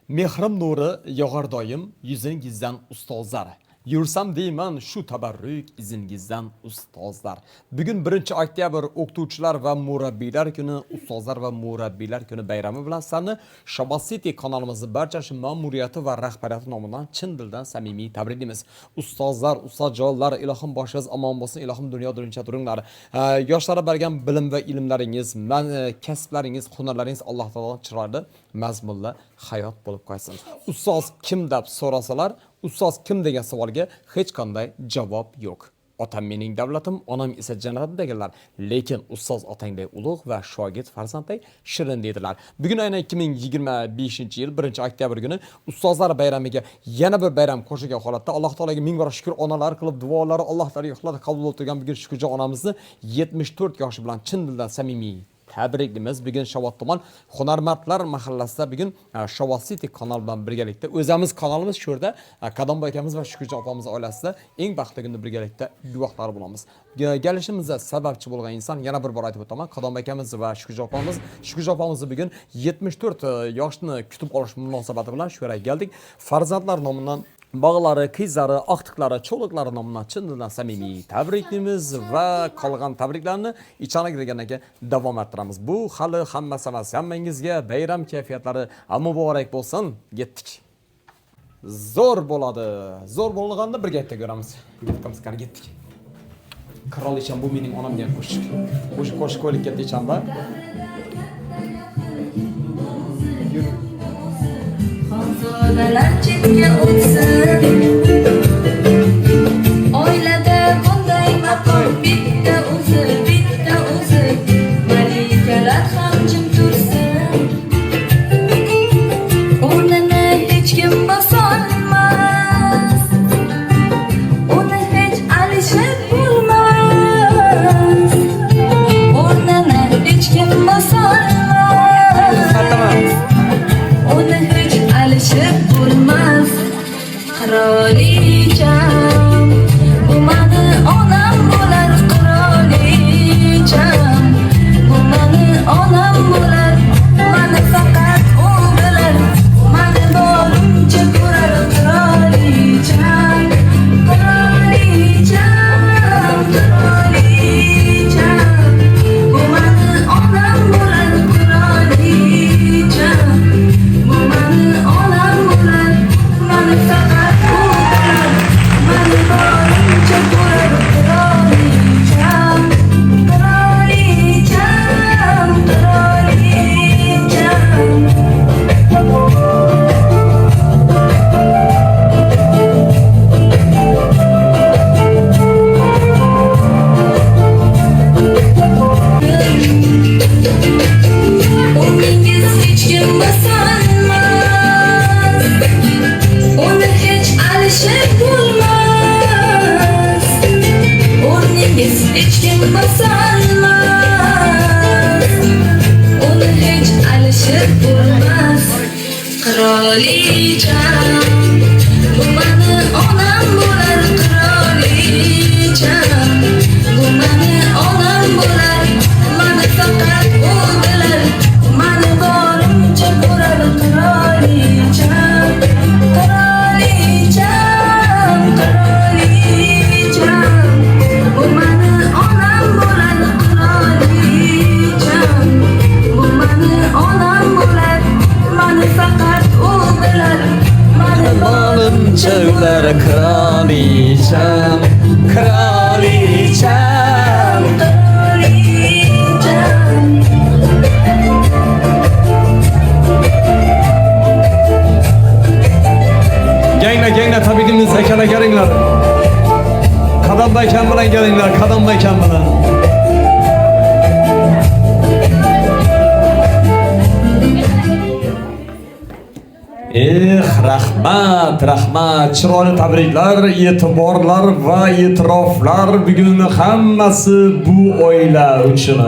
Mehrim nuri yog'ar doim yuzingizdan ustozlar. Yursam deyman shu tabarruk izingizdan ustozlar. Bugun 1-oktyabr o'qituvchilar va murabbiylar kuni, ustozlar va murabbiylar kuni bayrami bilan sizlarni Shabbat City kanalimizni barchasi ma'muriyati va rahbariyati nomidan chin dildan samimiy tabriklaymiz. Ustozlar, ustozjonlar, ilohim boshingiz omon bo'lsin, ilohim dunyo durincha turinglar. Yoshlarga bergan bilim va ilmlaringiz, kasblaringiz, hunarlaringiz Alloh taolodan chiroyli, mazmunli hayot bo'lib qolsin. Ustoz kim deb so'rasalar, ustoz kim degan savolga hech qanday javob yo'q. Otam mening davlatim, onam esa jannatim deganlar. Lekin ustoz otangday ulug' va shogird farzanday shirin dedilar. Bugun aynan 2025-yil 1-oktyabr kuni ustozlar bayramiga yana bir bayram qo'shilgan holatda Alloh taolaga ming bor shukr, onalar qilib duolari Alloh taologa qabul bo'lib turgan bugun shukurjon onamizni 74 yoshi bilan chin dildan samimiy tabriklaymiz. Bugun Shabot tuman Hunarmandlar mahallasida bugun Shabot City kanal bilan birgalikda o'zimiz kanalimiz shu yerda Qadambo akamiz va Shukurjon opamiz oilasida eng baxtli kunda birgalikda guvohlar bo'lamiz. Kelishimizga sababchi bo'lgan inson yana bir bor aytib o'taman. Qadambo akamiz va Shukurjon opamizni bugun 74 yoshni kutib olish munosabati bilan shu yerga keldik. Farzandlar nomidan bog'lari, qizlari, oqtiqlari, cho'liqlari nomidan chin dildan samimiy tabriklaymiz va qolgan tabriklarni ichana kirganiga davom ettiramiz. Bu hali hammasi emas, hammangizga bayram kayfiyatlari muborak bo'lsin. Ketdik. Zo'r bo'ladi. Zo'r bo'lganda birga aytib ko'ramiz. Yurtimiz qani ketdik. Qirolicham bu mening onam degan qo'shiq. Qo'shiq qo'yib ketdik ba. Xonzodalar chetga o'tsin, oilada bunday maqom bitta o'zi, malikalar ham jim tursin, o'rnini hech kim bosolmas, uni hech alishib bo'lmas, o'rnini hech kim bosolmas, uni hech alishib bo'lmas. Qirolicham, bu mani onam bo'lar. Qirolicham, bu mani onam bo'lar. Mani faqat u bilar, mani borimcha ko'rar. Qirolicham, qirolicham, qirolicham, bu mani onam bo'lar. Qirolicham, bu mani onam bo'lar. Mani faqat u bilar, mani borimcha ko'rar. Qirolicham, qirolicham, o'rningiz hech kim bosolmas, uni hech alishib bo'lmas, o'rningiz hech kim bosolmas, uni hech alishib bo'lmas. Qirolicham, bu mani onam bo'lar. Qirolicham, bu mani onam bo'lar. Mani faqat u bilar, mani borimcha ko'rar. Qirolicham, qirolicham, qirolicham, bu mani onam bo'lar. Qirolicham, bu mani onam bo'lar. Mani faqat u bilar, mani borimcha Çevler kraliçem, kraliçem. qirolicham. Gangla tabiimiz ekana gelinglar. Qadambo akam bilan kelinglar, Qadambo akam bilan. Rahmat, chiroyli tabriklar, e'tiborlar va e'tiroflar bugun hammasi bu oila uchun.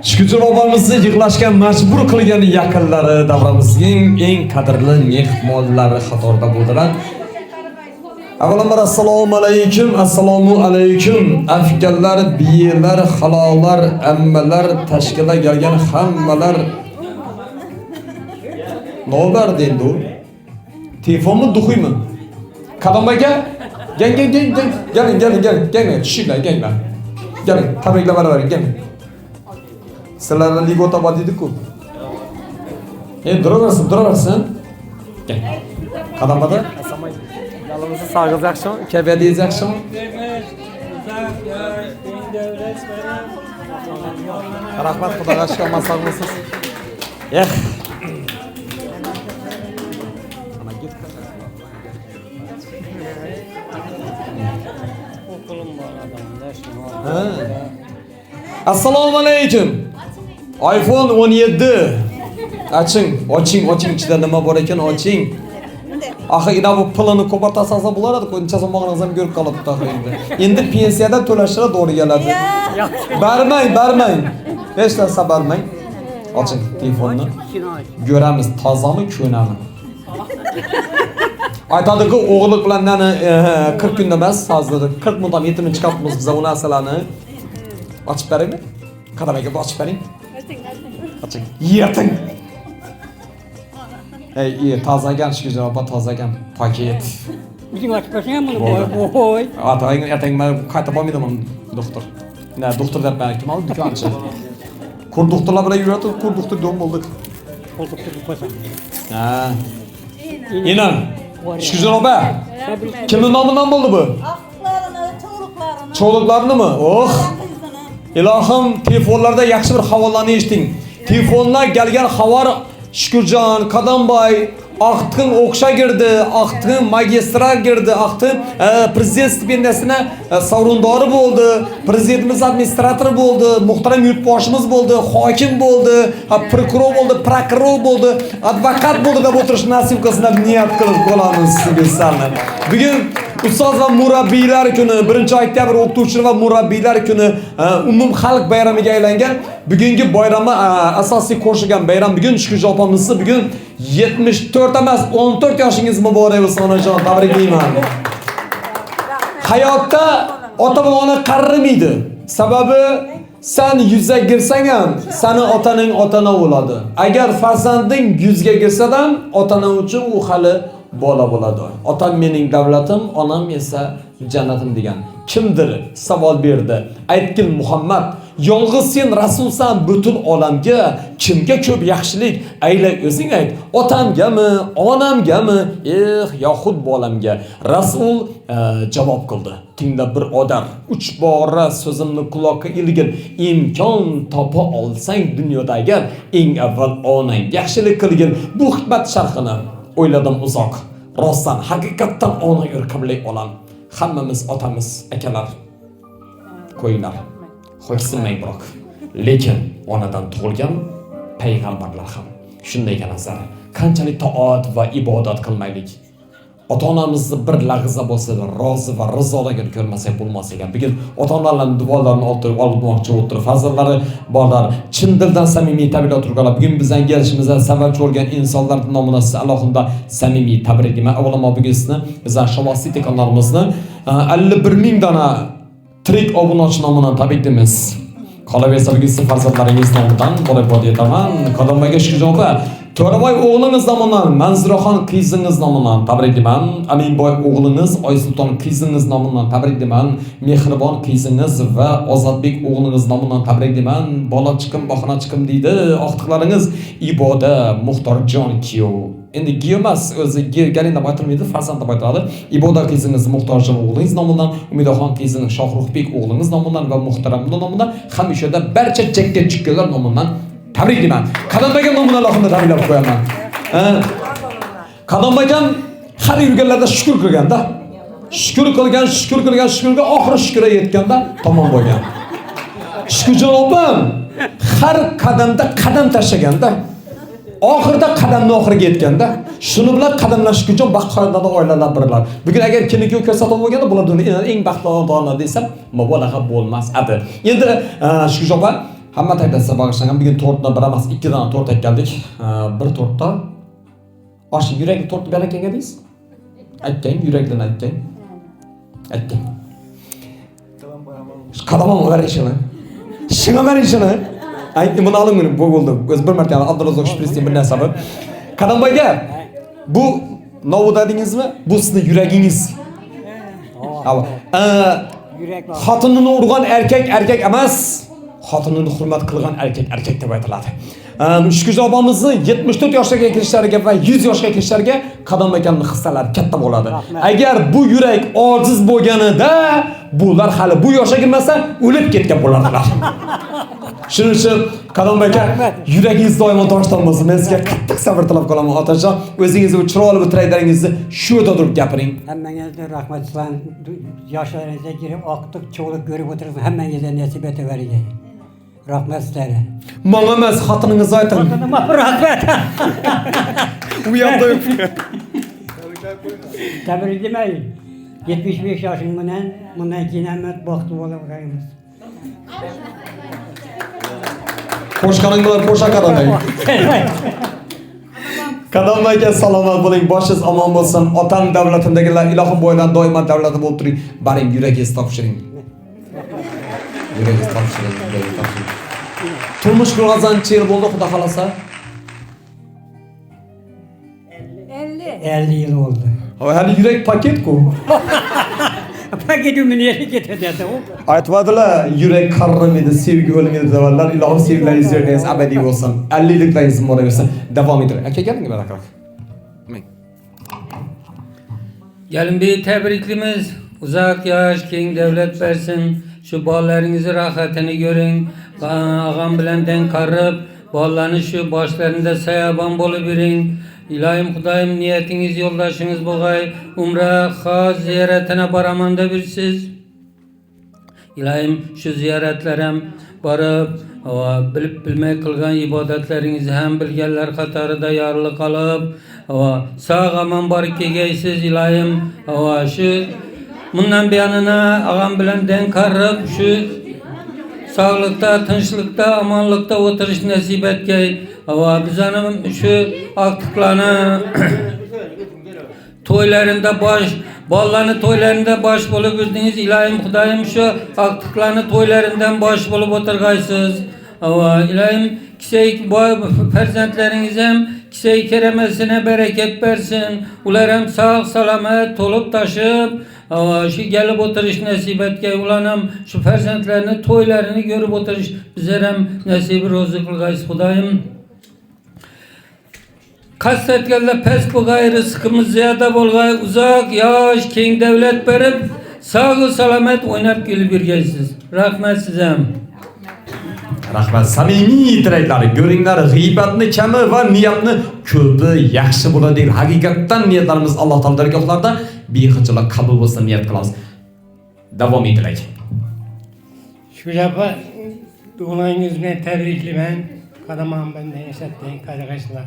Shukurjon opamizni yig'lashga majbur qilgan yaqinlari davramizning eng qadrli mehmonlari qatorida bo'ldilar. Avvalambor assalomu alaykum. Afganlar, biyelar, halolar, ammalar, tashkilga kelgan hammalar. Nobar deydi u. Telefonmi, duxuymi? Qadambaga Gelin. Tushinglar, gelinglar. Gelin, tabriklar beravering, gelin. Sizlarni ligota bor dedi-ku. Duraversin. Gel. Qadambada. Yalimizni sog'ingiz yaxshimi? Kavadingiz yaxshimi? Rahmat, Xudoga shukr, sog' bo'lsiz. Assalomu alaykum. iPhone 17. Oching, ichida nima bor ekan, oching. Axir ina bu pulini ko'paytirsangiz bo'lardi-ku, uncha so'mog'ingiz ham ko'rib qolibdi endi. Endi pensiyadan to'lashlar to'g'ri keladi. Barmang. Hech narsa barmang. Oching telefonni. Ko'ramiz, tozami, ko'nami. Aytadi-ku, o'g'li bilan 40 kunda emas, hozir 40 mudom yetimini chiqaribmiz biz u narsalarni. Ochib beraymi? Qadamaga ochib bering. Oching. Yeting. Tozagan shukr, tozagan paket. Bizim açık başına mı bu? Oy. Atayın ben qayta bormaydim doktor. Doktor deb ben kim aldı dükançı. Kur doktorlar bilan yuradi, kur doktor dom bo'ldik. Olduk koysam. Ha. İnan. Shukr oba. Kimning nomidan bo'ldi bu? Çoğuluklarını mı? Oh. İlohim telefonlarda yaxshi bir havolani eshiting. Telefonlar kelgan xabar Shukurjon, Qadambay, Aqtın o'qisha girdi, Aqtın magistrat girdi, Aqtın prezident stipendiyasini sovrindori bo'ldi, prezidentimiz administratori bo'ldi, muhtaram yurtboshimiz bo'ldi, hokim bo'ldi, prokuror bo'ldi, advokat bo'ldi deb o'tirish nasib qilsin deb niyat qilib qolamiz sizlarni. Bugun ustoz va murabbiylar kuni, 1-oktyabr o'qituvchilar va murabbiylar kuni umum xalq bayramiga aylangan. Bugungi bayramni asosiy qo'shilgan bayram. Bugun Shukurjon opamizni bugun 74 emas, 14 yoshingiz muborak bo'lsin onajon, tabriklayman. Hayotda ota va ona qarimaydi. Sababi sen 100 ga girsang ham, seni otaning otana bo'ladi. Agar farzanding 100 ga girsa-dan, otaning uchun u hali bola bo'ladi. Otam mening davlatim, onam esa jannatim degan. Kimdir savol berdi. Aytgin Muhammad, yolg'iz sen rasulsan butun olamga, kimga ko'p yaxshilik ayla o'zing ayt. Otamgami, onamgami, yoxud bolamga? Rasul javob qildi. Tingla bir odam, 3 bora so'zimni quloqqa ilgin. Imkon topa olsang dunyoda agar, eng avval onang yaxshilik qilgin. Bu hikmat sharhini o'yladim uzoq. Rostdan haqiqatdan ona yurqablay olam. Hammamiz otamiz, akalar. Qo'yinglar. Xo'jsinmang biroq. Lekin onadan tug'ilgan payg'ambarlar ham shunday ekan. Qanchalik toat va ibodat qilmaylik. Ota-onamizni bir lahza bo'lsa rozi va rizoligini ko'rmasak bo'lmas ekan. Bugun ota-onalarning duolarini olmoqchi o'tirib, farzandlari borlar, chin dildan samimiy tabriklar turganlar. Bugun bizdan kelishimizga sababchi bo'lgan insonlar nomidan alohida samimiy tabriklayman. Avvalambor bugun sizni bizdan Shavositi kanalimizni 51,000 dona tirik obunachi nomidan tabriklaymiz. Qolaversa bugun siz farzandlaringiz nomidan bor etaman. Qadambaga Shukurjon opa, To'raboy o'g'lingiz nomidan, Manzuraxon qizingiz nomidan tabriklayman. Aminboy o'g'lingiz, Oysulton qizingiz nomidan tabriklayman. Mehribon qizingiz va Ozodbek o'g'lingiz nomidan tabriklayman. Bola chiqim, bahona chiqim deydi. Oqtiqlaringiz Iboda, Muxtorjon kuyov. Endi giyomas o'zi galin deb aytilmaydi, farzand deb aytiladi. Iboda qizingiz Muxtorjon o'g'lingiz nomidan, Umidaxon qizingiz Shohruxbek o'g'lingiz nomidan va Muhtaramlar nomidan hamishada barcha chekka-chukkalar nomidan tabriklayman. Qadambaga nomidan alohida tabriklab qo'yaman. Qadambagan har yurganlarda shukr qilganda, shukurga oxiri shukra yetganda tamom bo'lgan. Shukurjon opam har qadamda qadam tashlaganda, oxirida qadamni oxiriga yetganda, shuni bilan qadamlar Shukurjon baxtli oilalar birlar. Bugun agar kimniki ko'rsatib bo'lganda, bular dunyoda eng baxtli odamlar desam, mubolag'a bo'lmas edi. Endi Shukurjon opa hamma taklifga bag'ishlangan bugun tortni bir emas, 2 dona tort aytgandik. Bir tortda oshi yurakli tortni bergan ekansiz. Aytgan, yurakdan aytgan. Qadamam o'rishini. Shina berishini. Aytdim buni oling bu bo'ldi. O'z bir marta Abdulaziz Shpristning bir narsa bor. Qadambayga bu Novu dedingizmi? Bu sizning yuragingiz. Ama Yürek var. xotinini urgan erkek emas, xotinini hurmat qilgan erkek deb aytiladi. Shukr opamizni 74 yoshga kirishlariga va 100 yoshga kirishlariga qadam ekanning hissalari katta bo'ladi. Agar bu yurak ojiz bo'lganida, bular hali bu yoshga kirmasa o'lib ketgan bo'lardilar. Shuning uchun qadam aka, yuragingiz doimo toshdan bo'lsin. Men sizga qattiq sabr tilab qolaman, otajon. O'zingizni bu chiroyli bu tilaylaringizni shu yerda turib gapiring. Hammangizga rahmat sizlar yoshlaringizga kirib oqtiq cho'g'lik ko'rib o'tiribsiz. Hammangizga nasib etaveringlar. Rahmat sizlarga. Menga emas, xotiningizni ayting. Rahmat. U yoqda yo'q. Tabriklayman. 75 yoshing bilan bundan keyin ham baxtli bo'laveramiz. Qo'shqaning bilan qo'shaq qadamay. Qadam aka salomat bo'ling, boshingiz omon bo'lsin. Otam davlatimdagilar ilohim bo'ylan doimo davlatda bo'lib turing. Baring yuragingizni topshiring. Yuragingizni topshiring. Turmush qurgancha yil bo'ldi, xudo xolasa. 50 yil oldu. Hali yurak paket-ku. Paketi nereye getirdi o? Aytmadilar, yurak qarrimidi, sevgi o'limidi deganlar. Ilohim sevgilaringiz yuragingiz abadiy bo'lsin. 50liklaringiz bo'laversin. Davom eting. Aka keling barakah. Gelin bir tebriklimiz. Uzak yaş, keng devlet versin. Şu bolalarınızı rahatını görün. Ağam bilen denk karıp, bolalarını şu başlarında sayaban boluverin. İlahim Xudayım niyetiniz yoldaşınız boğay. Umra, haz, ziyaretine baramanda birsiz. İlahim şu ziyaretlerem barıp, bilip bilmek kılgan ibadetlerinizi hem bilgeller katarıda yarlı kalıp, sağ aman barık kegeysiz İlahim, şu bundan bir yanına ağam bilen denk karıp, şu sağlıkta, tinçlikta, amanlıkta oturuş nasip etkey. Biz hanım şu aktıklarını toylarında ballarını toylarında baş bulup üzdünüz. İlahim Xudayım şu aktıklarını toylarından baş bulup oturgaysız. İlahim kisey ferzentleriniz hem kisey keremesine bereket versin. Ular hem sağ salamet olup taşıp şu gelip oturuş nasip etkey. Ulanım şu ferzentlerini toylarını görüp oturuş bizler hem nasibi rozu kılgaysız Xudayım. Kastetkenle pes bu gayrı sıkımız ziyade bolgay uzak yaş keng devlet verip sağ salamet oynap gelip birgeysiz. Rahmet size. Rahmat, samimiy tilaklar, ko'ringlar, g'iybatni kami va niyatni ko'pi yaxshi bo'ladi. Haqiqatdan niyatlarimiz Alloh taolo dargohlarida behijolat qabul bo'lsin niyat qilamiz. Davom eting. Şurada doğulayınız bilen tebriklimen, kadamam benden yaşattığın kardeşler.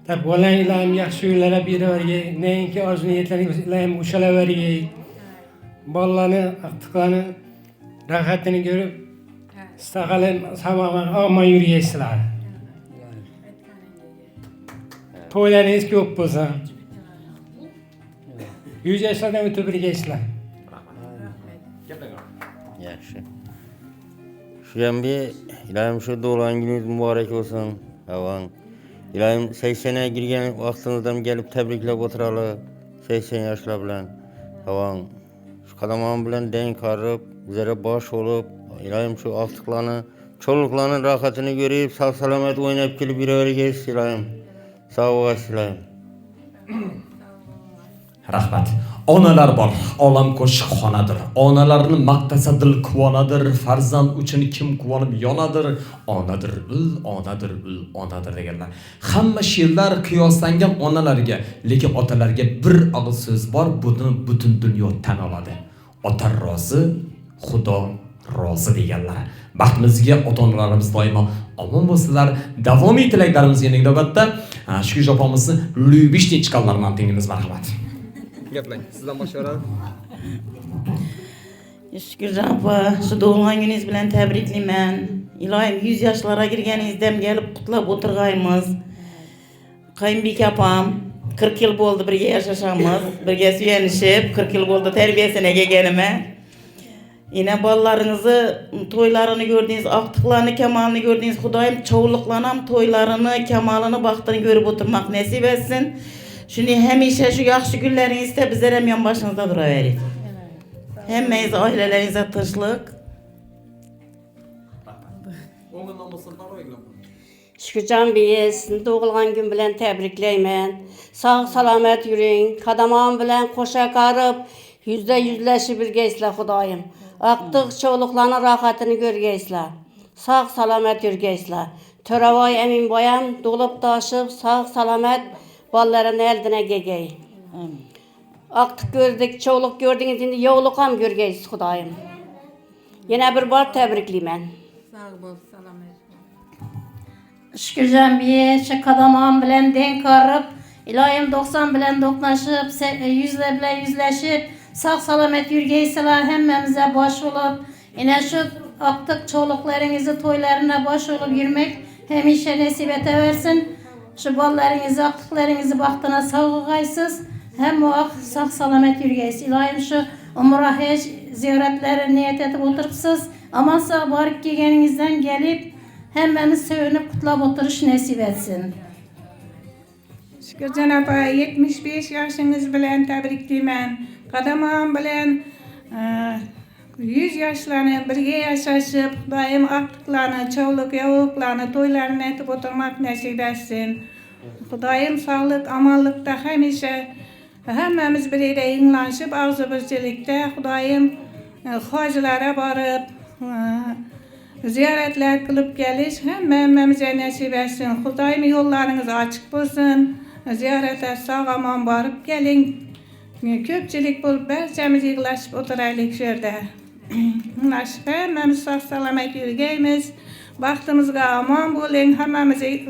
Tabi olan ilahim yaxşı ürlere bir vergi, neyinki arzu niyetlerini ilahim uşala vergi, ballarını, aktıklarını, rahatını görüp, sağalın, sabahlar aman yürüyesiler. Toylarınız çok bulsa, 100 yaşlardan ötü bir geçtiler. Yaxşı. Şuyam bir ilahim şu doğulan gününüz mübarek olsun. Avan. İlahim 80'e girgen vaxtınızdan gelip tebriklep oturalı. 80 yaşlar bilen. Avan. Şu kadamam bilen denk arıp, üzere baş olup, ilahim şu altıklarını, çoluklarının rahatını görüp, sağ salamet oynayıp gelip bir öyle geçsin ilahim. Sağ olasın ilahim. Rahmat. Onalar bor, olam qo'shiqxonadir. Onalarni maqtasa dil quvonadir, farzand uchun kim quvonib yonadir. Onadir ul, onadir deganlar. Hamma she'rlar qiyoslangan onalarga, lekin otalarga bir og'iz so'z bor, buni butun dunyo tan oladi. Ota rozi, Xudo rozi deganlar. Baxtimizga ota-onalarimiz doimo omon bo'lsinlar. Davomiy tilaklarimiz yana navbatda Shukr opamizni Lyubishniy chiqqanlardan tingimiz marhamat. Gaplang, sizdan boshlayman. Şükürcan apa, şu doğulan gününüz bilen tebriklimen. İlahim 100 yaşlara girgenizden gelip kutlap oturgayımız. Kayınbek apam, 40 yıl oldu birge yaşaşamız. Birge süyenişip, 40 yıl oldu terbiyesine gelgenime. Yine ballarınızı, toylarını gördüğünüz, aktıklarını, kemalini gördüğünüz Hudayım çoğuluklanam toylarını, kemalini, baktığını görüp oturmak nasip etsin. Şimdi hemişe şu yaxşı günlerinizde bizler hem yan başınızda duraverin. Hemmeyiz ailelerinize tınçlık. Şükürcan Bey, sizin doğulgan gün bilen tebrikleymen. Sağ salamet yürüyün. Kadamağın bilen koşa karıp, yüzleşip birgeysler Hudayım. Aktık çoğuluklarının rahatını görgeysler. Sağ salamet yürgeysler. Töravay emin boyam, dolup taşıp sağ salamet balların eldine gegey. Aktık gördük, çoğuluk gördüğünüz şimdi yoğuluk ham görgeysiz Hudayım. Yine bir bar tebrikleymen. Şükürcan Bey, şu kadamağım bilen denk arıp, İlayim 90 bilen doknaşıp, yüzle bilen yüzleşip, sağ salamet yürgeysizler hemmemize baş olup, yine şu aktık çoğuluklarınızı toylarına baş olup yürümek hemişe nasip versin. Şu ballarınızı, aktıklarınızı baktığına sağlıgaysız, hem o sağ salamet yürgeysiz. İlayim şu umra hiç ziyaretleri niyet edip oturupsuz, aman sağ barık gelgeninizden gelip, hemmemiz sevinip kutlap oturuş nasip etsin. Şükür Cenab-ı 75 yaşınız bilen tebrikliymen. Kadamağım bilen 100 yaşlarını birge yaşaşıp, daim aktıklarını, çoğuluk, yavuklarını, toylarını etip oturmak nasip etsin. Daim sağlık, amallıkta hemişe hemmemiz bir yere inlaşıp, ağzı bircilikte, Hudayım hacılara barıp, ziyaretler kılıp geliş hemmemize nasip etsin. Hudayım yollarınız açık bulsun. Ziyarete sağ aman barıp gelin. Köpçülük bulup berçemiz yığılaşıp oturaylık şurada. Nasip hemmemiz sağ salamet yürgeyimiz. Baktığımızda aman bulun. Hemmemize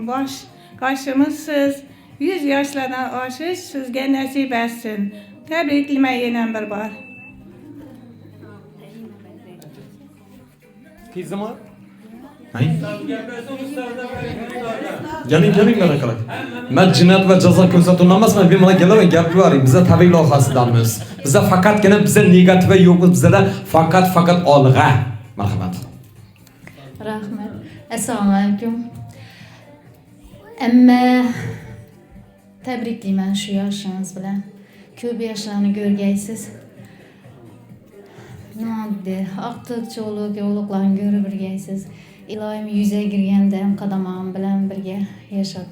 baş kaşımızsız. 100 yaşlardan aşış sizge nasip etsin. Tebriklime yenen bir bar. Kızım var? Gelin bana kalak. Ben cinayet ve ceza ko'rsatilmasman, bir mana kelaman gap qo'yaring. Biza tabrik loyihasidamiz. Biza faqatgina biza negativ yo'qmiz. Bizada faqat olg'a. Marhamat. Rahmet. Assalomu alaykum. Amma tebrikliyman shu yoshing'iz bilan. Ko'p yoshlarni ko'rgaysiz. Nodde, aktık çoğuluk, yoğuluklarını görüp birgeysiz. İlayim 100'e girgende hem kadamağım bilen birge yaşap.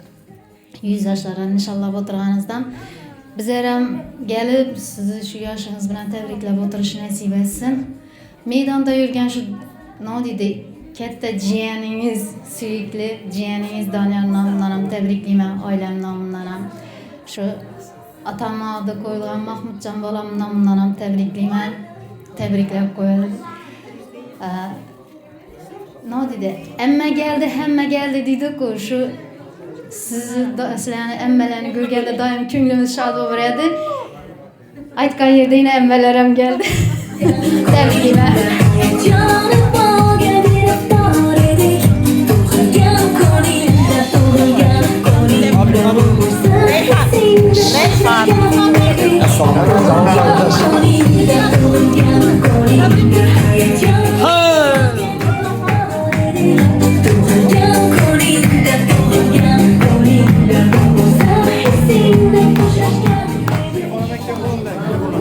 100 yaşlara inşallah oturganızdan. Bizler hem gelip sizi şu yaşınız bilen tebriklep oturuş nasip etsin. Meydanda yürgen şu nodide katta jiyaniniz, sürekli jiyaniniz Danyar namından hem tebrikliymen, ailem namından hem. Şu atamın adı koyulgan Mahmutcan balam namından hem tebrikliymen. Tebriklep koyalım. Ne dedi? Emme geldi dedik o şu sizlerni emmelerini görgende daim köngülümüz şad olurdu. Aytkan yerde yine emmelerem geldi. Tebrikler. Canım bağga bir iftar edik. Tug'ilgan kuningda tug'ilgan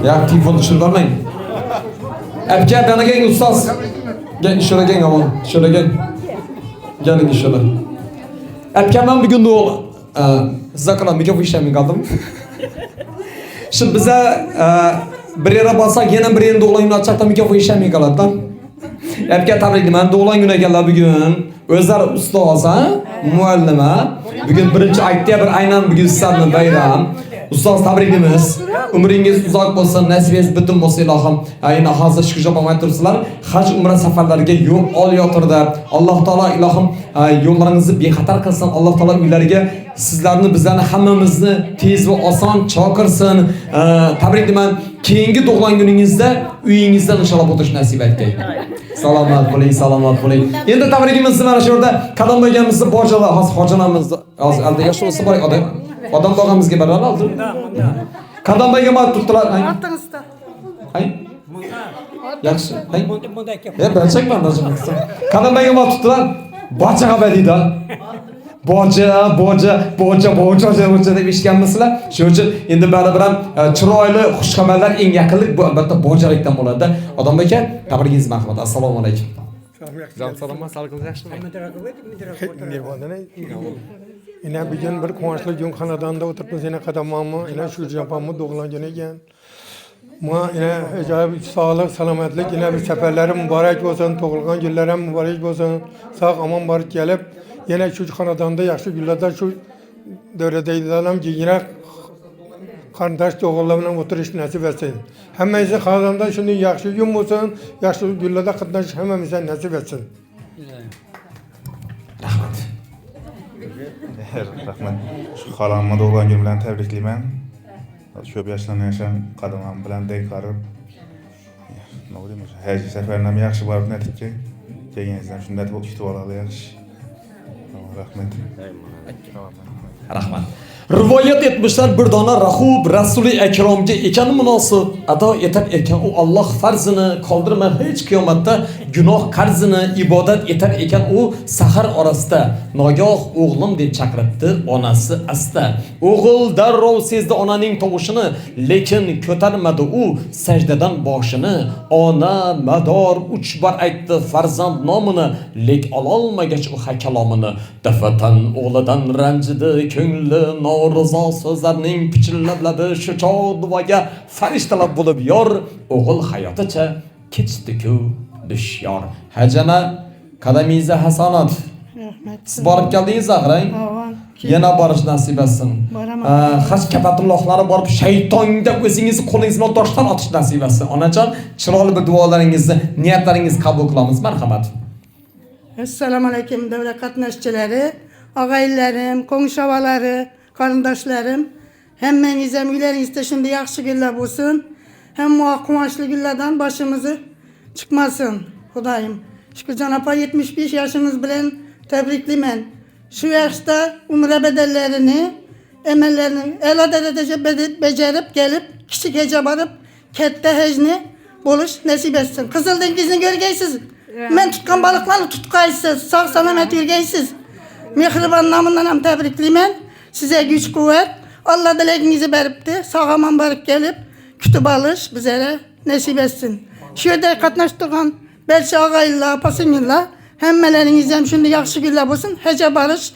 Ya telefonu dışarı vermeyin. Gel bana gelin ustaz. Gel şöyle gelin ama. Şöyle gel. Gelin şöyle. Gel ben bir gün doğulu. Size kadar mikrofon işlemeye kaldım. Şimdi bize bir yere bassak yine bir yerinde olayını açacak da mikrofon işlemeye kaldı. Gel tabriklayman. Doğulan güne geldi bugün. Özler ustaz ha? Muallime. Bugün birinci aytda bir aynan bugün sizlarni bayram. Ustaz tabriklaymiz. Umringiz uzoq bo'lsin, nasibingiz butun bo'lsin ilohim. Yana hozir shukur javob turibsizlar. Haj umra safarlariga yo'l olayotirdi. Alloh taolo ilohim yo'llaringizni bexatar qilsin. Alloh taolo uylariga sizlarni, bizlarni hammamizni tez va oson chaqirsin. Tabriklayman. Keyingi tug'ilgan kuningizda uyingizda inshaalloh o'tish nasib etgay. Salomat bo'ling. Endi tabrikimiz mana shu yerda qadam qo'yganimizni bojalar, hozir xojanamizni, hozir alda yosh bo'lsa bor odam bog'amizga baralla oldi. Qadam qo'ygan ma'lum tutdilar. Atыңызda. Ay. Yaxshi. Ben çekmem lazım. Kadın beni mi tuttular? Boğaça haberi de. Boğaça deb eshitganmisizlar? Shuning uchun endi baribir ham chiroyli xushxabarlar eng yaqinlik bu albatta boğachalikdan bo'ladi. Odam aka, tabrigingiz marhamat. Assalomu alaykum. Jon salomman, sog'ligingiz yaxshimi? Yine bir gün bir kumaşlı gün kanadanda oturup yine kadamamı, yine şu yapamı doğulan gün eken. Ma yine acayip sağlık, selametlik, yine bir seferlerim mübarek olsun, doğulgan günlerim mübarek olsun. Sağ aman barık gelip yine şu kanadanda yaxşı günlerde şu döredeydiler ki yine kardeş doğulanla oturuş nasip etsin. Hemimizin kanadanda şunu yaxşı gün olsun, yaxşı günlerde kardeş hemimize nasip etsin. Rahmat. Shu xolamni tug'ilgan kun bilan tabriklayman. Ko'p yoshlarni yasham qadamim bilan denk qarib. Nima deymiz? Haj safarini ham yaxshi borib natija kelganingizdan shunday deb kutib oladi yaxshi. Rahmat. Rahmat. Rivoyat etmişler bir dona Rahub Rasuli Ekromga ekan munosib ado etar ekan u Alloh farzini qoldirmay hech qiyomatda gunoh qarzini ibodat etar ekan u sahar orasida nogoh o'g'lim deb chaqiribdi onasi asta. O'g'il darrov sezdi onaning tovushini, lekin ko'tarmadi u sajdadan boshini. Ona mador 3 bor aytdi farzand nomini, lek ololmagach u kalomini. Dafatan o'g'lidan ranjidi ko'ngli norizo so'zlarning pichillab labi shu chog' duoga farishtalar bo'lib yor. O'g'il hayoticha kechdi-ku dushyor. Hajana qadamingiz hasanat. Rahmat. Siz borib keldingiz axirang. Yana borish nasib etsin. Haj kapatullohlari borib shaytonga o'zingizni qo'lingiz bilan toshdan otish nasib etsin. Onajon, chiroyli bir duolaringizni, niyatlaringizni qabul qilamiz. Marhamat. Assalamu alaykum davlat qatnashchilari, og'aylarim, qo'ng'ishavalari, qarindoshlarım. Hemmeniz hem uylaringizda şimdi yaxshi günler bo'lsin. Hem quvonchli günlerden başımızı çıkmasın. Xudoyim. Shukurjon apa 75 yaşınız bilan tabriklayman. Şu yaşta umre bedellerini, emellerini ela derece becerip gelip kichik hece barıp katta hecni buluş nasip etsin. Kızıl dengizini görgeysiz. Men tutkan balıklarını tutqaysiz. Sağ selamet yürgeysiz. Mehriban namından hem tabriklayman. Size güç kuvvet. Allah dileğinizi beripti. Sağ aman barıp gelip kütüp alış bizlere nasip etsin. Şu yerdə qatnaşdığan belki ağaylar, apasınlar hemmeleriniz hem şimdi yaxşı günler olsun. Hece barış,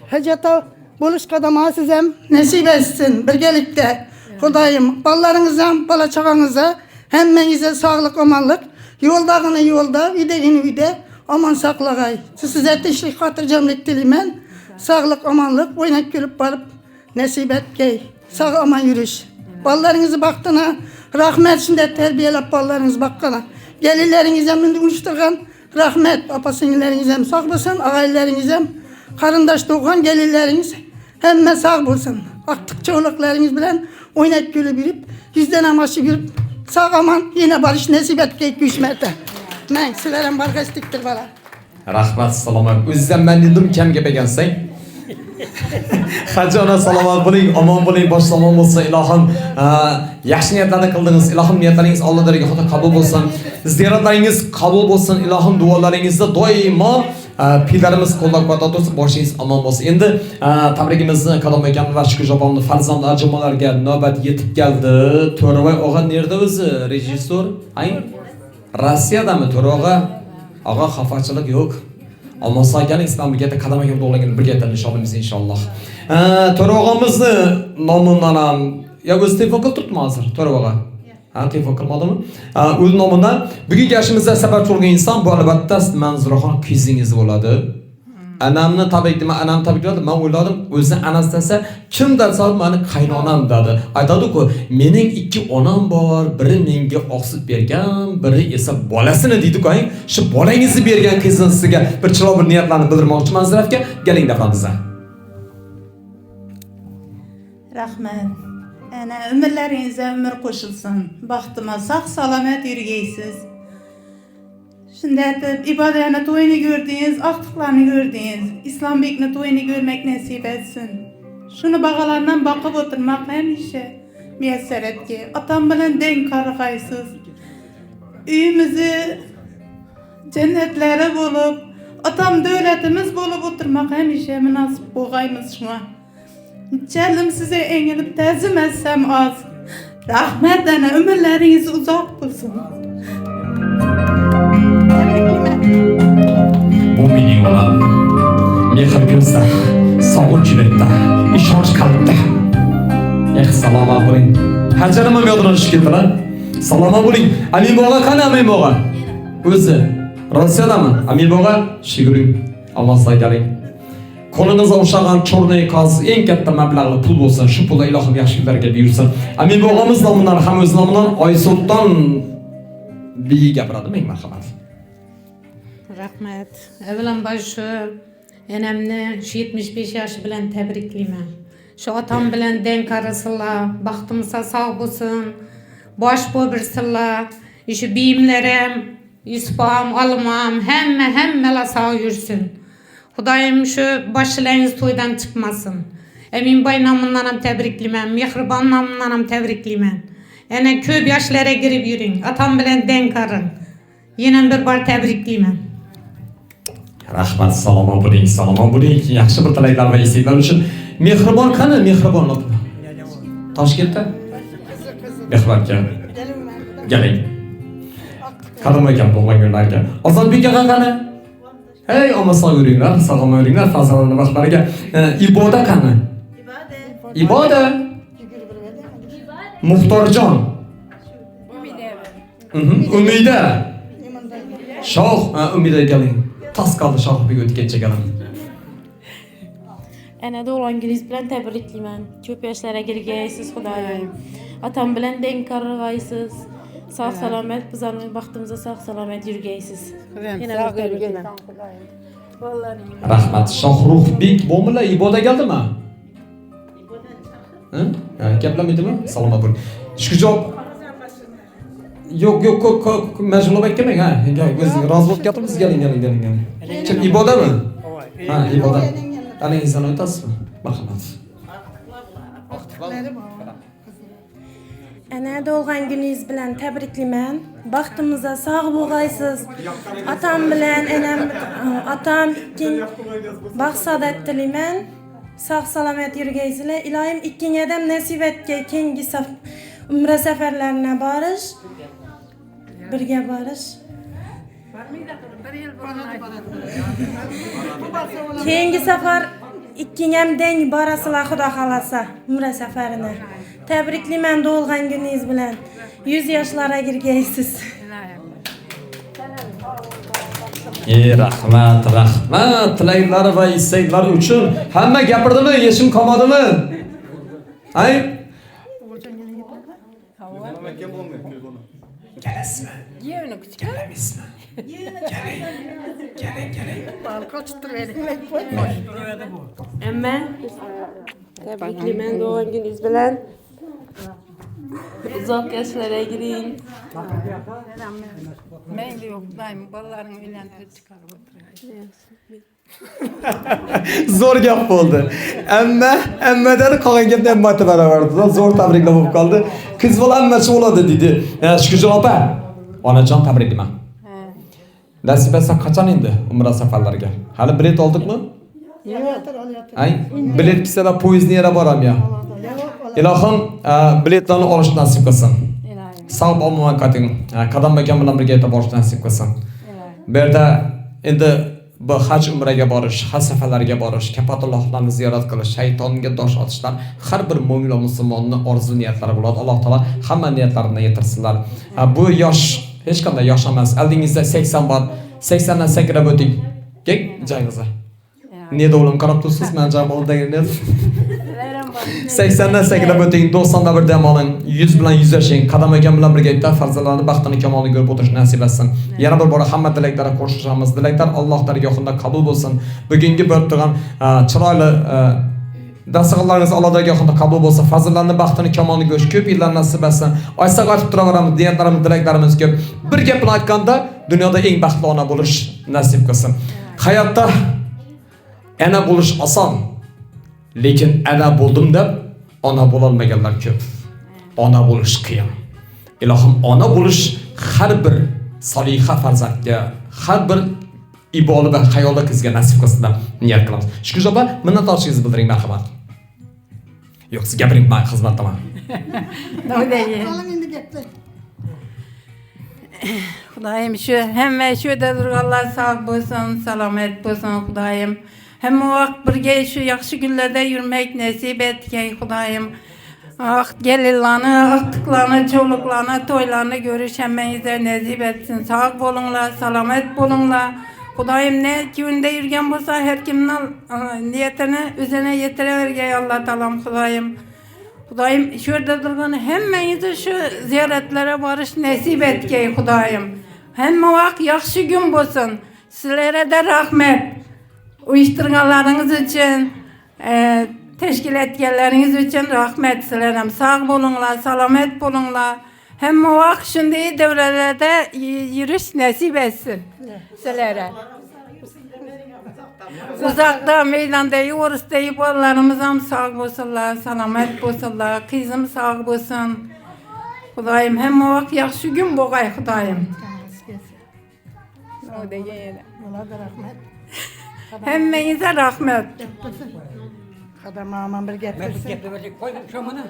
hece ta buluş kadamağı size nasip etsin. Birgelikte. Xudoyim, ballarınıza, bala çağınıza hemmenize sağlık, amanlık. Yoldağını yolda, üdegini üde aman saklagay. Size teşrik hatırcamlık dilemen. Sağlık, amanlık, oynak gülüp barıp nasip et gey. Sağ aman yürüyüş. Ballarınızı baktığına rahmet şimdi terbiyelep ballarınızı bakkana. Gelirlerinize mündü uçturgan rahmet. Apasınlarınıza sağ bulsun, ağaylarınıza karındaş doğan gelirleriniz hemen sağ bulsun. Aktık çoğuluklarınız bilen oynak gülüp yürüp yüzden amaşı gülüp sağ aman yine barış nasip et gey güçmerde. Ben sizlerin bargastiktir bana. Rahmat, salomat. O'zingizdan men dedim kam gap ekansan. Hajona salomat bo'ling, omon bo'ling, bosh salom bo'lsin. Ilohim, yaxshi niyatlarni qildingiz. Ilohim niyatlaringiz Allohlarga xudo qabul bo'lsin. Ziyoratlaringiz qabul bo'lsin. Ilohim duolaringizda doimo pillarimiz qo'llab-quvvatlab tursin, boshingiz omon bo'lsin. Endi tabrigimizni Kalom akam va Shukur opamni farzand ajomalarga navbat yetib keldi. To'ravoy og'a nerda o'zi? Rejissor? Ay? Rossiyadami To'rog'a? Ağa xafachilik yo'q. Olmasa akaning mamlakatda qadam akam to'g'lagan birga tanishamiz inshaalloh. To'rog'amizni nomidan ham ya o'zi telefon qilib turibmi hozir To'rog'a? Ha, telefon qilmadimi? O'z nomidan bugungi yashimizda sabab bo'lgan inson bu albatta Manzuraxon qizingiz bo'ladi. Anamni tabriklayman, anam tabrikladi. Men o'yladim, o'zi anasi desa, kim desa meni qaynonam dedi. Aytadi-ku, mening ikki onam bor, biri menga oqsib bergan, biri esa bolasini deydi-ku. Shu bolangizni bergan qizingiz sizga bir chiroyli bir niyatlarni bildirmoqchiman Zarafga. Keling dafrandiza. Rahmat. Ana ömürlerinize ömür koşulsun. Baxtıma sağ salamet yürüyesiz. Şimdi ibadetini toyunu gördünüz, aktıklarını gördünüz. İslam bekini toyunu görmek nasip etsin. Şunu bağalarından bakıp oturmak hem işe müyesser etki. Atam bilen denk karıkaysız. Üyümüzü cennetlere bulup, atam devletimiz bulup oturmak hemişe münasip boğayımız şuna. Canım size eğilip tezim etsem az. Rahmet ana ömürleriniz uzak bulsun. Bu mening olam. Mehr ko'zda, sovuq yurakda, ishonch qalbda. Salomon bo'ling. Hajarim ham yoddan tushib ketdilar. Salomon bo'ling. Amin bog'a qani Amin bog'a? O'zi Rossiyadami? Amin bog'a shiguring. Alloh saygaling. Qo'linizga o'xshagan cho'rnay qoz eng katta mablag'li pul bo'lsin. Shu pulda ilohim yaxshi kunlarga buyursin. Amin bog'amiz nomidan ham o'z nomidan Oysulton bi gapiradi, ming marhamat. Rahmet. Evvelan şu enemni şu 75 yaşı bilen tebrikliyim. Şu atam bilen denk arasıla, baktımsa sağ bulsun, baş boğursıla, şu biyimlerim, Yusuf'am, alımam, hemme sağ yürüsün. Hudayım şu başlarınız toydan çıkmasın. Emin Bay namından hem tebrikliyim, Mihriban namından hem tebrikliyim. Yani köp yaşlara girip yürüyün, atam bilen denk arın. Yine bir bar tebrikliyim. Rahmat, salomon bo'ling. Yaxshi bir tilaklar va istaklar uchun Mehribon qani? Mehribon opa. Toshkentda? Mehribon aka. Galing. Qadim akam tug'ilgan kunlarga. Ozodbek aka qani? Hey, omason yuringlar, sog'lom yuringlar, farzandlarning baxtlariga. Iboda qani? Iboda. Muxtorjon. Umida. Shoh, Umida galing. Tas kaldı şahbı ötüp geçeceğim. Ana doğulan gününüz bilen tebrikliyim. Köp yaşlara girgeysiz Xudayım. Atam bilen denk karıgaysız. Sağ salamet bizarın baktığımızda sağ salamet yürgeysiz. Yine bir tebrikliyim. Rahmat. Shohruxbek bo'mila iboda keldimi? Ha? Gaplamidimi? Salomon bo'ling. Shu javob Yok, majbur beklemang ha. Biz rozi bo'lib ketamiz, galing. Kim ibodami? Ha, iboda. Ana inson o'tasizmi? Marhamat. Ana doğulan gününüz bilen tebrikliyim. Baktığımızda sağ boğaysız. Atam bilen enem atam ikin baksadat diliyim. Sağ salamet yürgeysizler. İlahim ikin edem nasip etke kengi umre seferlerine barış. Birge barış. Kengi sefer ikkinemden barasıla Xudo xalasa umre seferine. Tebrikliyim doğulgan gününüz bilen. 100 yaşlara girgeysiz. Rahmat. Tilaklar va istaklar uchun hamma gapirdimi? Yeshim qolmadimi? Ay? Gelasizmi? Gelamizmi? Geling. Amma tebrikliyim doğulan gününüz bilen. Uzak yaşlara girin. Ben de yok, daim balalarını evlendirip çıkarıp oturuyor. Zo'r gap bo'ldi. Ammadan qolgan gapni ham mati baravardi. Zo'r tabriklar bo'lib qoldi. Qiz bola ammachi bo'ladi dedi. Shukurjon opa. Onajon tabriklayman. Nasib etsa qachon endi umra safarlariga? Hali bilet oldikmi? Ay, bilet kisada poyezdni yera boram ya. Ilohim biletlarni olish nasib qilsin. Sog' bo'lmagan qating. Qadam akam bilan birga yetib borish nasib qilsin. Bu yerda endi bu haj umraga borish, haj safarlariga borish, Kapatullohlarni ziyorat qilish, shaytonga dosh otishlar har bir mo'min va musulmonning orzu niyatlari bo'ladi. Alloh taolo hamma niyatlarini yetirsinlar. Bu yosh hech qanday yosh emas. Oldingizda 80 bor, 80 dan sakrab o'ting. Kek joyingizga. Neda o'lim qarab tursiz, men jamoadagi 80 dan sakrab o'ting, 90 da bir dam oling, 100 bilan 100 yashang, qadam akam bilan birga aytdi, farzandlarni baxtini kamolini ko'rib o'tirish nasib etsin. Yana bir bora hamma tilaklarga qo'shishamiz. Tilaklar Alloh dargohida qabul bo'lsin. Bugungi bo'lib turgan chiroyli dasturlaringiz Alloh dargohida qabul bo'lsin. Farzandlarni baxtini kamolini ko'rish ko'p yillar nasib etsin. Oysa qaytib turaveramiz, niyatlarimiz, tilaklarimiz ko'p. Bir gap bilan aytganda, dunyoda eng baxtli ona bo'lish nasib qilsin. Hayotda ana bo'lish oson. Lekin ana bo'ldim deb ona bo'lolmaganlar ko'p. Ona bo'lish qiyin. Ilohim ona bo'lish har bir soliha farzandga har bir iboli va xayolda qizga nasib qilsin deb niyat qilamiz. Shukur opa, minnatdorchigingizni bildiring marhamat. Yo'q, siz gapiring, men xizmatdaman. Xudoyim shu hamma shu yerda turganlar sog' bo'lsin, salomat bo'lsin Xudoyim. Hamma vaqt birga shu yaxshi kunlarda yurmak nasib etgay Xudoyim. Gelinlarni, aqtiqlarni, çoğluklarni, to'ylarni ko'rish hammangizga nasib etsin. Sog' bo'linglar, salomat bo'linglar. Xudoyim ne kunda yurgan bo'lsa, har kimning niyatini o'zine yetiravergay Alloh taolam Xudoyim. Xudoyim shu yerda turgan hammangizni shu ziyoratlariga borish nasib etgay Xudoyim. Hamma vaqt yaxshi kun bo'lsin. Sizlarga da rahmat. Uyushtirganlaringiz uchun, teşkil etkenleriniz için rahmet silerim. Sağ bulunlar, selamet bulunlar. Hem vaqt şunday devlelerde yürüyüş nasip etsin silere. Uzakta, meydanda, orusda yuvarlarımız ham sağ bulsunlar, selamet bulsunlar. Kızım sağ bulsun. Xudoyim hem vaqt yaxshi gün bo'lg'ay Xudoyim. Hemmenize rahmet. Kadamağıma bir getirsin. Koydum şu bana.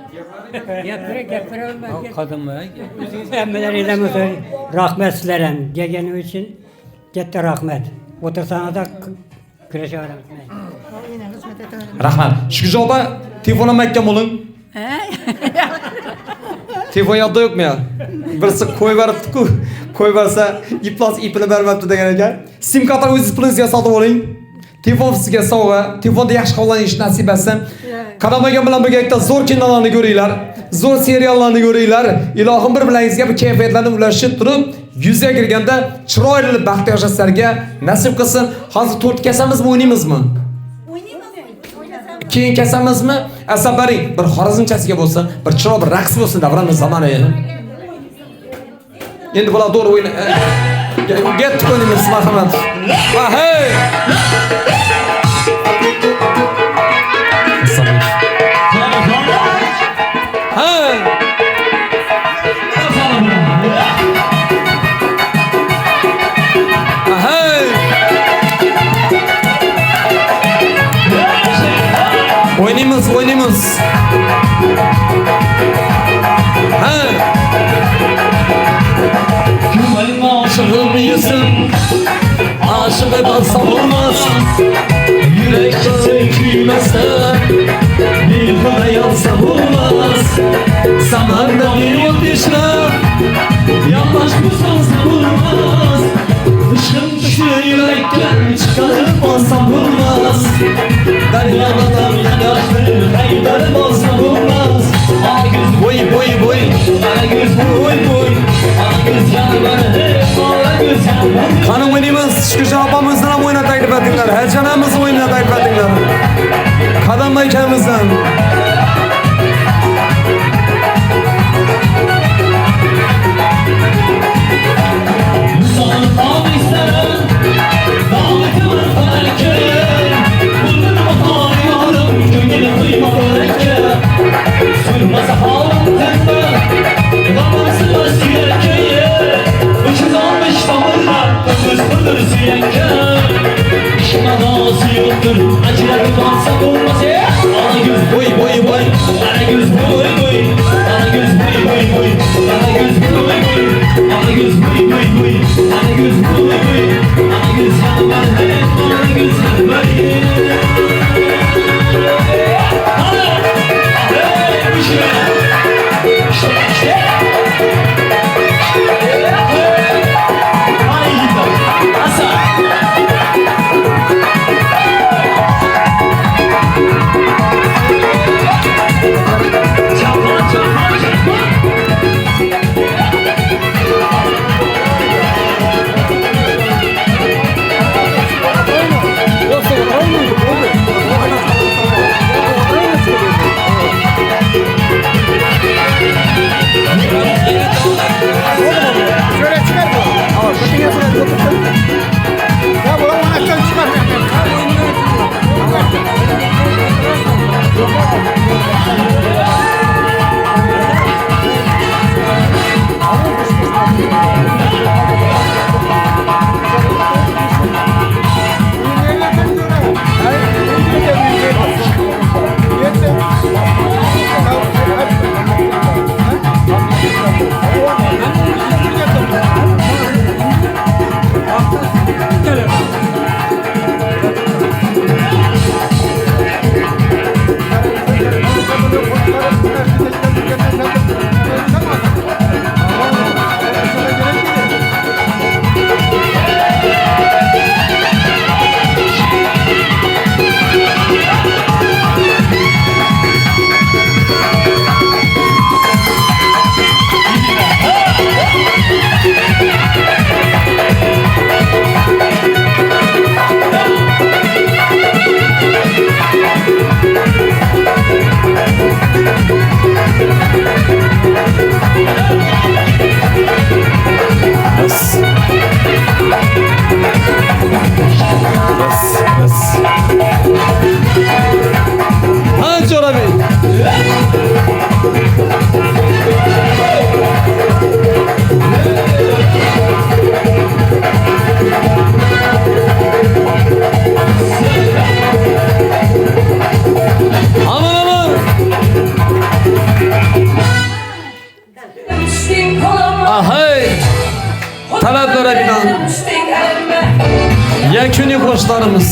Getirelim. Kadınlar. Emmeler eylemesin. Rahmet silerim. Gegeni için gitti rahmet. Otursana da güreşe öğrenmek. Rahmat. Shukur opa, telefonum aytgan bo'ling. Telefon yodda yo'qmi ya? Birisi qo'yib beribdi-ku. Qo'yib bersa, ipini bermabdi degan ekan. Sim kartani o'zingiz pulingizga sotib oling. Telefon sizga sovg'a, telefonda yaxshi qo'llanish nasib etsin. Qadamagan bilan birgalikda zo'r kinolarni ko'ringlar, zo'r seriallarni ko'ringlar. Ilohim bir bilangizga bu kayfiyatlarni ulashib turib, yuzga kirganda chiroyli baxt yashashlarga nasib qilsin. Hozir 4 kasamizmi, o'ynaymizmi? Keyin kasamizmi? Asabaring bir xorazmchasiga bo'lsa, bir chiroyli bir raqs bo'lsin davramiz zamoni. Endi bular to'g'ri o'yna. Get qo'yamiz marhamat. Va hey! Oynayımız. Aşık olmayasın, aşık edersem olmaz. Yürek sökülmezse, bir para yansam olmaz. Samanda bir yol düşle, yanlış bulsam olmaz. Dışım dışı yürekten çıkarıp alsam olmaz. Deryadan yanaştır, kaydarım alsam olmaz. Ana göz boy boy boy, ana göz boy boy. Ana göz yanları hep, ana göz yanları. Kanım oynayımız, Şükür abamızdan ham oyuna taklif ettinglar. Hercanamız oyuna taklif ettinglar. Kadam baykamızdan. Boy boy boy, ana göz boy boy, ana göz boy boy boy, ana göz boy boy, ana göz boy boy boy, ana göz boy boy, ana göz yanları, ana göz yanları. qo'shlarimiz.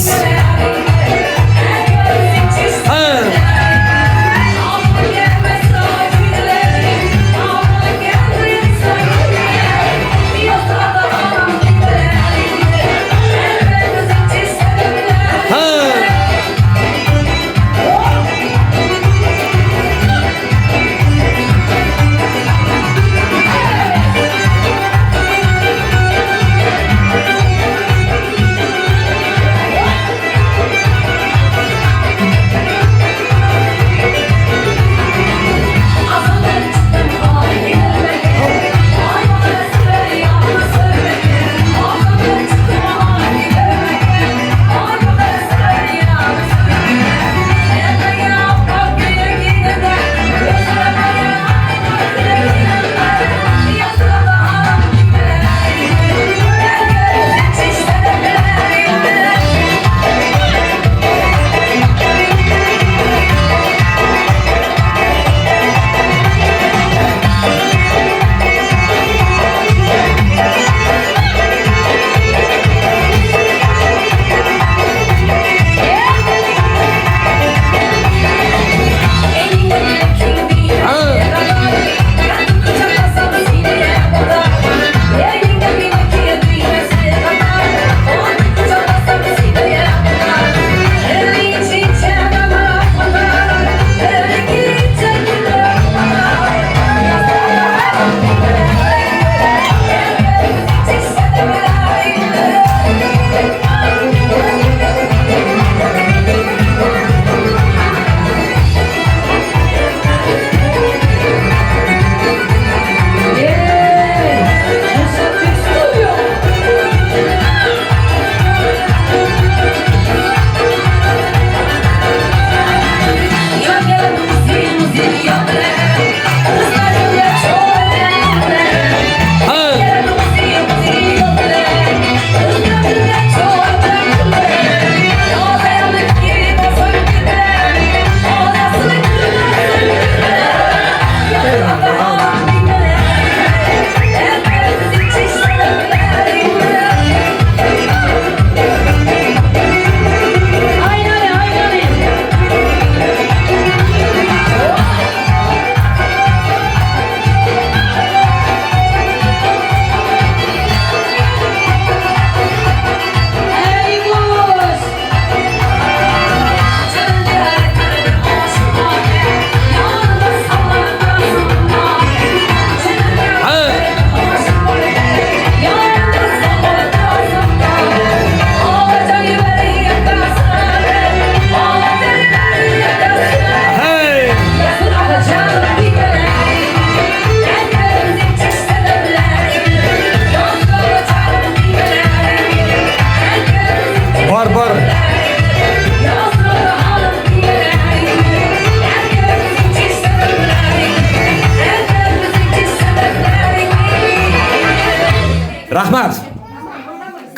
Rahmat.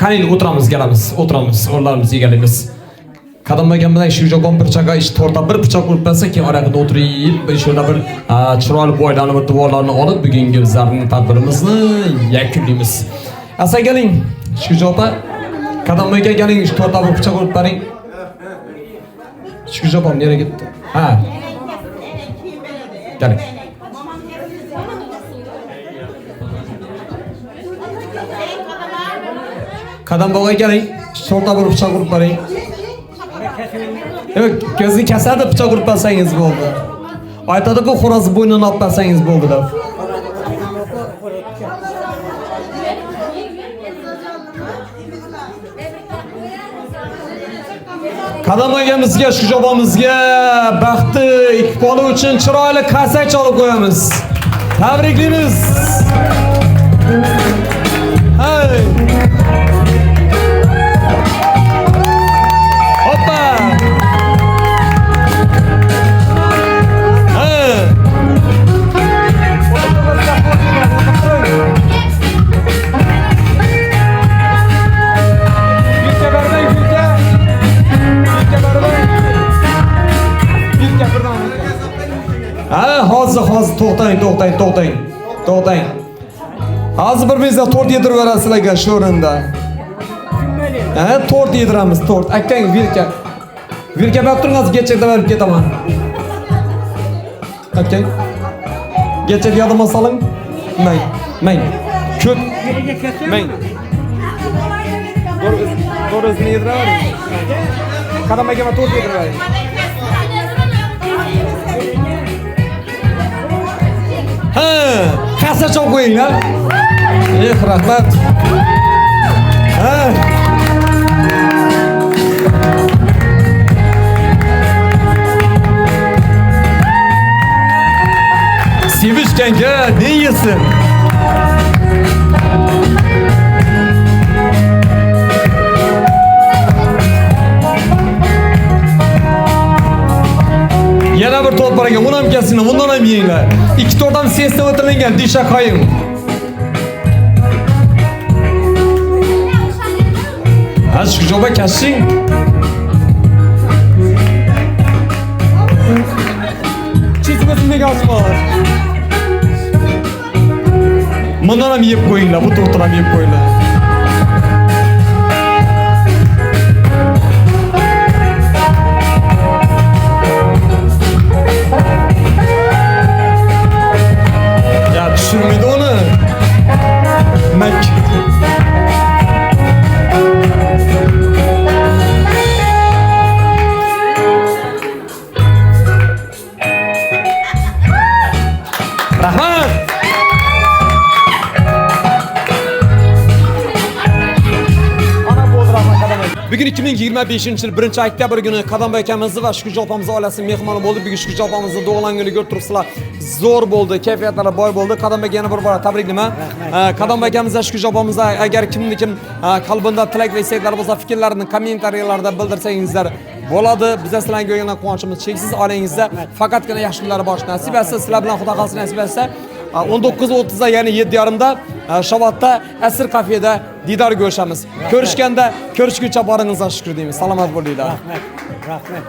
Qani o'tiramiz, o'tiramiz, o'rnlarimiz egallaymiz. Qadamlagan bilan shu joydan bir chaqa ish torta bir pichoq urib bersa, keyin oraqada o'tirib, shunda bir chiroyli boylarni va duolarni olib bugungi bizlarning tadbirimizni yakunlaymiz. Asa keling, shu joyda qadamlagan keling, ish torta bir pichoq urib bering. Shu joydan nereye gitti? Ha. Keling. Qadam bo'g'ay keling, shorta bir pichoq urib bering. Yo'q, ko'zni kasadi pichoq urib bersangiz bo'ldi. Aytadi-ku, xo'roz bo'ynini olib bersangiz bo'ldi deb. Qadam agamizga, shu jobomizga baxti, iqboli uchun chiroyli qasak chalib qo'yamiz. Tabriklaymiz. Hey! Hoppa! Hozir to'xtang. Hozir bir bizga tort yedirib berasizlarga shu o'rinda. Tort yediramiz, tort. Akang virka. Virka berib turingiz, gechada berib ketaman. Akang. Gecha yodimga soling. Mang. Ko'p. Mang. To'g'risini yediravering. Qadamaga tort yediravering. Kassa çok qo'ying ha. Rahmat. Sevishganga ne yesin? Yana bir tort bor ekan, uni ham kelsinlar, bundan ham yenglar. Ikki tort ham sesda o'tirilgan, disha qo'ying. Aşk joba kashing. Chizmasini gazmor. Bundan ham yeb qo'yinglar, bu tortni ham yeb qo'yinglar. Ya tushirmaydi uni. Mak. Rahmat. Bugün 2025 yil 1-oktyabr kuni Qadamboy akamizni va Shukurjon opamizni oilasi mehmoni bo'ldi. Bugun Shukurjon opamizni tug'ilgan kuni ko'rib turibsizlar. Zo'r bo'ldi, kayfiyatlari boy bo'ldi. Qadamboyga yana bir bor tabriklayman. Qadamboy akamiz va Shukurjon opamiz agar kimni-kim qalbida tilak va istaklari bo'lsa, fikrlarini kommentariyalarda bildirsangizlar bo'ladi. Bizlar sizlarga ko'rgan quvonchimiz cheksiz. Oilangizda faqatgina yaxshiliklar bor. Nasib etsa, sizlar bilan Xudo xohlasa nasib etsa 19:30da ya'ni 7:30da Shovotda Asr kafeda didor ko'rishamiz. Ko'rishganda ko'rishguncha boringizga shukr deymiz. Salomat bo'linglar. Rahmat.